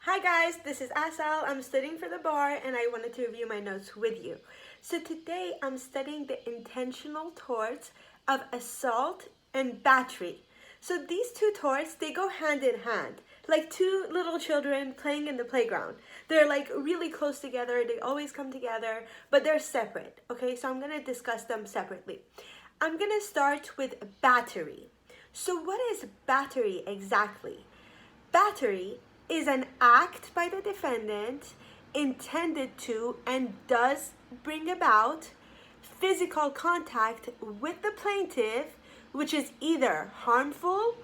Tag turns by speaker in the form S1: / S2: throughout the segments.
S1: Hi guys, this is Asal. I'm studying for the bar and I wanted to review my notes with you. So today I'm studying the intentional torts of assault and battery. So these two torts, they go hand in hand, like two little children playing in the playground. They're like really close together, they always come together, but they're separate, okay? So I'm gonna discuss them separately. I'm gonna start with battery. So what is battery exactly? Battery is an act by the defendant intended to and does bring about physical contact with the plaintiff, which is either harmful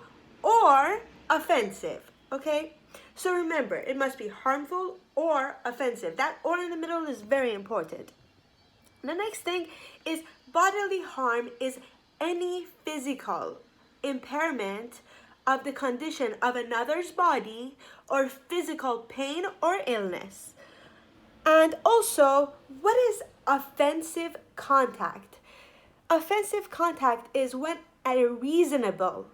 S1: or offensive. Okay? So remember, it must be harmful or offensive. That or in the middle is very important. The next thing is bodily harm is any physical impairment of the condition of another's body or physical pain or illness. And also, what is offensive contact? Offensive contact is when a reasonable,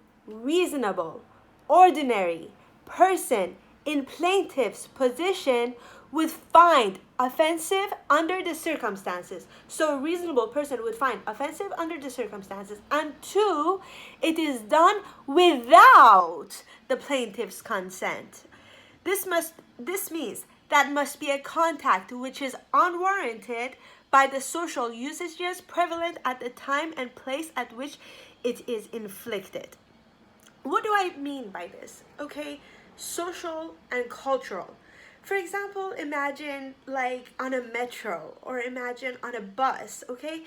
S1: ordinary person in plaintiff's position would find offensive under the circumstances. So a reasonable person would find offensive under the circumstances. And two, it is done without the plaintiff's consent. This means that must be a contact which is unwarranted by the social usages prevalent at the time and place at which it is inflicted. What do I mean by this? Okay, social and cultural. For example, imagine like on a metro or imagine on a bus, okay?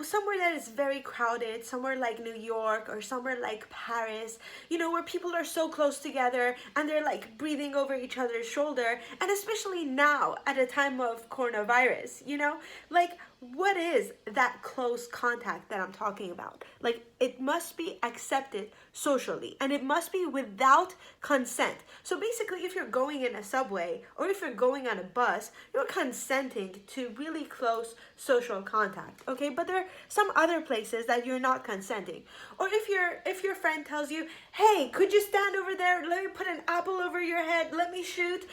S1: Somewhere that is very crowded, somewhere like New York or somewhere like Paris, where people are so close together and they're like breathing over each other's shoulder, and especially now at a time of coronavirus, like what is that close contact that I'm talking about? Like it must be accepted socially and it must be without consent. So basically if you're going in a subway or if you're going on a bus, you're consenting to really close social contact, okay? But there are some other places that you're not consenting. Or if your friend tells you, hey, could you stand over there, let me put an apple over your head, let me shoot,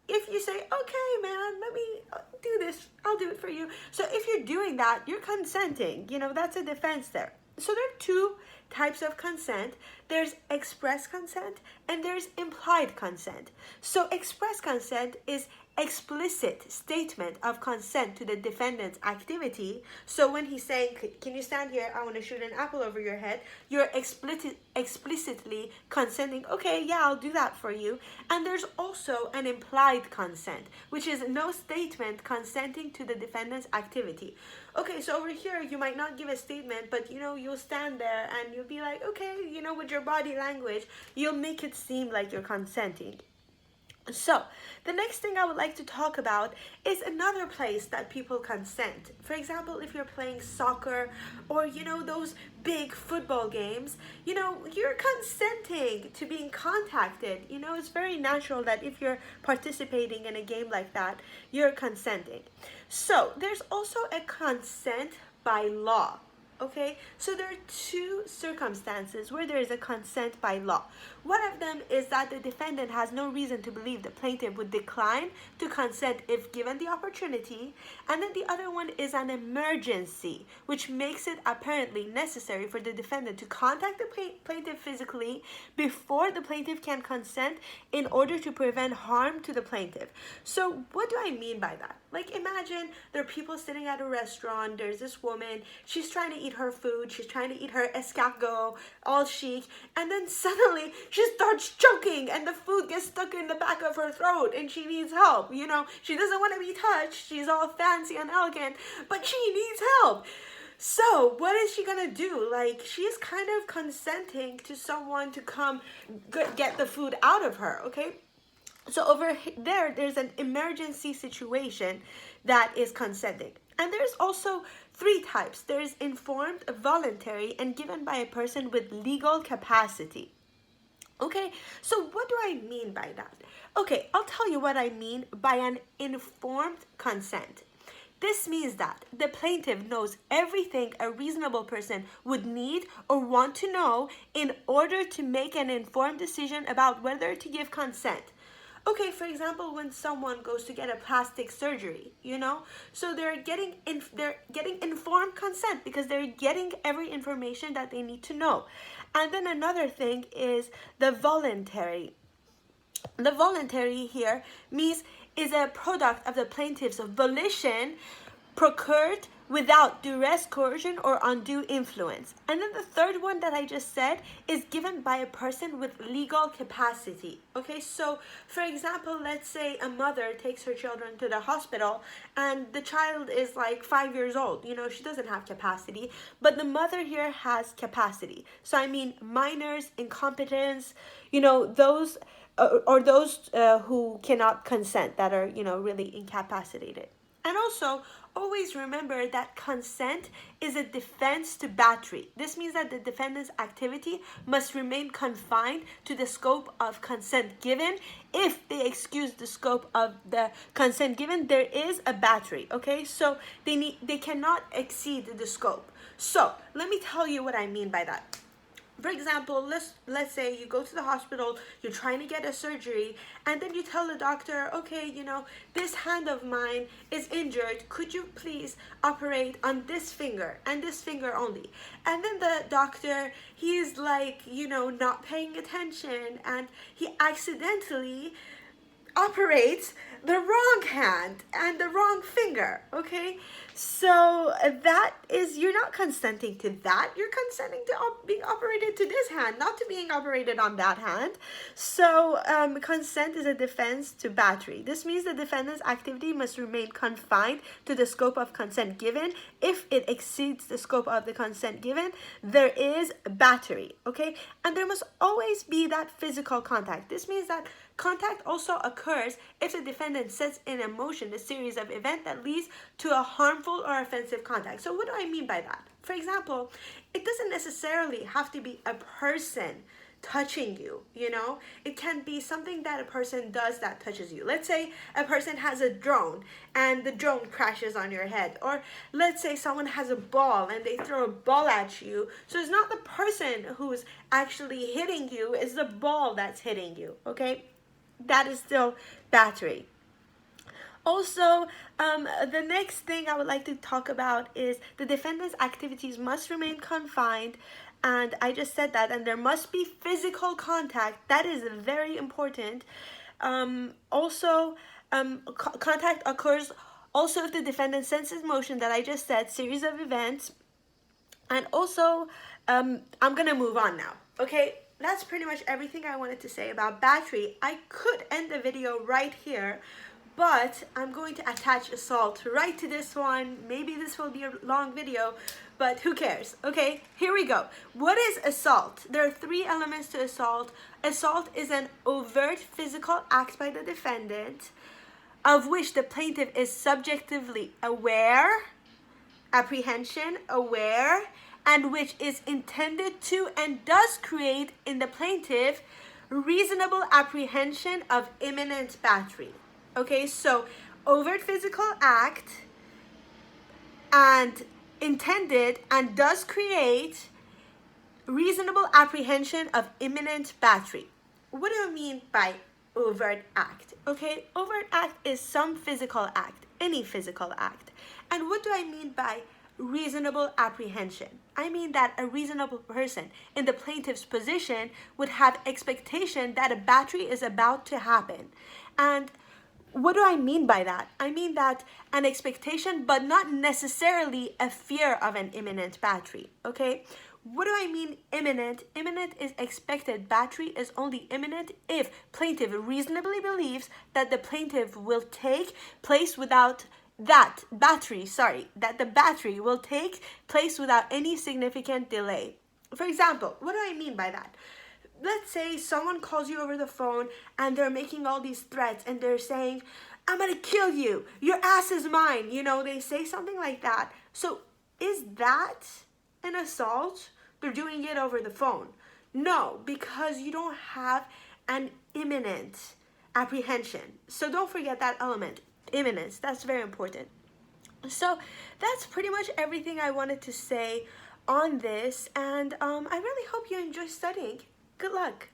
S1: if you say, okay, man, let me do this, I'll do it for you. So if you're doing that, you're consenting. That's a defense there. So there are two types of consent. There's express consent and there's implied consent. So express consent is explicit statement of consent to the defendant's activity. So when he's saying, can you stand here, I want to shoot an apple over your head, you're explicitly consenting, okay, yeah, I'll do that for you. And there's also an implied consent, which is no statement consenting to the defendant's activity. Okay, so over here you might not give a statement, but you'll stand there and you'll be like, okay, with your body language you'll make it seem like you're consenting. So, the next thing I would like to talk about is another place that people consent. For example, if you're playing soccer or, those big football games, you're consenting to being contacted. It's very natural that if you're participating in a game like that, you're consenting. So, there's also a consent by law. Okay, so there are two circumstances where there is a consent by law. One of them is that the defendant has no reason to believe the plaintiff would decline to consent if given the opportunity. And then the other one is an emergency, which makes it apparently necessary for the defendant to contact the plaintiff physically before the plaintiff can consent in order to prevent harm to the plaintiff. So what do I mean by that? Like imagine there are people sitting at a restaurant, there's this woman, she's trying to eat her food, she's trying to eat her escargot, all chic, and then suddenly she starts choking and the food gets stuck in the back of her throat and she needs help. She doesn't want to be touched, she's all fancy and elegant, but she needs help. So what is she gonna do? Like she's kind of consenting to someone to come get the food out of her, okay? So over there's an emergency situation that is consenting. And there's also three types. There's informed, voluntary, and given by a person with legal capacity. Okay, so what do I mean by that? Okay, I'll tell you what I mean by an informed consent. This means that the plaintiff knows everything a reasonable person would need or want to know in order to make an informed decision about whether to give consent. Okay, for example, when someone goes to get a plastic surgery, so they're getting informed consent because they're getting every information that they need to know. And then another thing is the voluntary. The voluntary here means is a product of the plaintiff's volition procured without duress, coercion, or undue influence. And then the third one that I just said is given by a person with legal capacity. Okay, so for example, let's say a mother takes her children to the hospital and the child is like 5 years old. She doesn't have capacity, but the mother here has capacity. So I mean minors, incompetence, those or those who cannot consent, that are really incapacitated. And also, always remember that consent is a defense to battery. This means that the defendant's activity must remain confined to the scope of consent given. If they excuse the scope of the consent given, there is a battery, okay? So they cannot exceed the scope. So let me tell you what I mean by that. For example, let's say you go to the hospital, you're trying to get a surgery, and then you tell the doctor, okay, this hand of mine is injured. Could you please operate on this finger and this finger only? And then the doctor, he's like, not paying attention, and he accidentally operates the wrong hand and the wrong finger, okay? So that is, you're not consenting to that. You're consenting to being operated to this hand, not to being operated on that hand. So consent is a defense to battery. This means the defendant's activity must remain confined to the scope of consent given. If it exceeds the scope of the consent given, there is battery, okay? And there must always be that physical contact. This means that contact also occurs if the defendant sets in motion a series of events that leads to a harmful or offensive contact. So what do I mean by that? For example, it doesn't necessarily have to be a person touching you, It can be something that a person does that touches you. Let's say a person has a drone and the drone crashes on your head. Or let's say someone has a ball and they throw a ball at you. So it's not the person who's actually hitting you, it's the ball that's hitting you, okay? That is still battery. Also, the next thing I would like to talk about is the defendant's activities must remain confined, and I just said that, and there must be physical contact. That is very important. Contact occurs also if the defendant senses motion, that I just said, series of events. And also, I'm gonna move on now, okay? That's pretty much everything I wanted to say about battery. I could end the video right here, but I'm going to attach assault right to this one. Maybe this will be a long video, but who cares? Okay, here we go. What is assault? There are 3 elements to assault. Assault is an overt physical act by the defendant of which the plaintiff is subjectively aware, apprehension, aware, and which is intended to and does create in the plaintiff reasonable apprehension of imminent battery. Okay, so overt physical act and intended and does create reasonable apprehension of imminent battery. What do I mean by overt act? Okay, overt act is some physical act, any physical act. And what do I mean by reasonable apprehension? I mean that a reasonable person in the plaintiff's position would have expectation that a battery is about to happen. And what do I mean by that? I mean that an expectation, but not necessarily a fear of an imminent battery, okay? What do I mean imminent? Imminent is expected. Battery is only imminent if plaintiff reasonably believes that the plaintiff will take place without that the battery will take place without any significant delay. For example, what do I mean by that? Let's say someone calls you over the phone and they're making all these threats and they're saying, I'm gonna kill you, your ass is mine. They say something like that. So is that an assault? They're doing it over the phone. No, because you don't have an imminent apprehension. So don't forget that element. Imminence, that's very important. So that's pretty much everything I wanted to say on this, and I really hope you enjoy studying. Good luck.